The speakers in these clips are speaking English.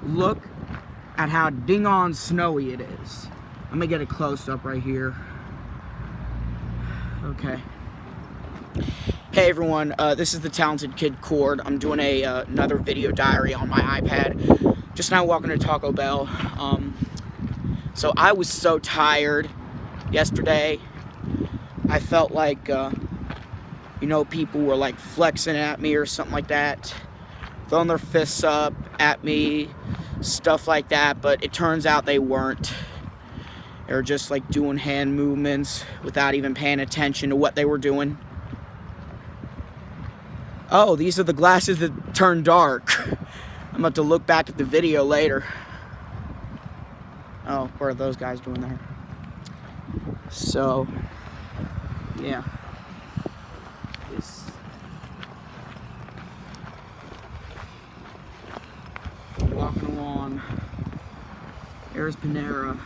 Look at how ding-on snowy it is. Let me get a close-up right here. Okay. Hey everyone, this is the Talented Kid Cord. I'm doing another video diary on my iPad. Just now walking to Taco Bell. So I was so tired yesterday. I felt like, people were like flexing at me or something like that. Throwing their fists up at me, stuff like that. But it turns out they weren't. They were just like doing hand movements without even paying attention to what they were doing. Oh, these are the glasses that turn dark. I'm about to look back at the video later. Oh, what are those guys doing there? So, yeah. Walking along. There's Panera.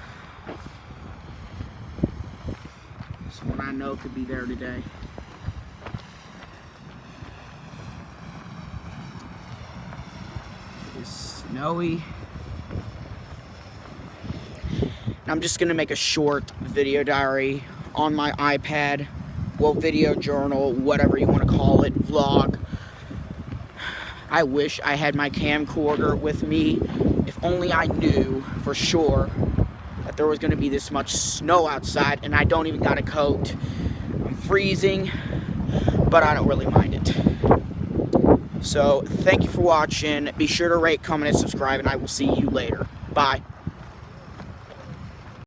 Someone I know could be there today. It's snowy. I'm just gonna make a short video diary on my iPad, well, video journal, whatever you want to call it, vlog. I wish I had my camcorder with me. If only I knew for sure that there was gonna be this much snow outside, and I don't even got a coat. I'm freezing, but I don't really mind it. So, thank you for watching. Be sure to rate, comment, and subscribe, and I will see you later. Bye.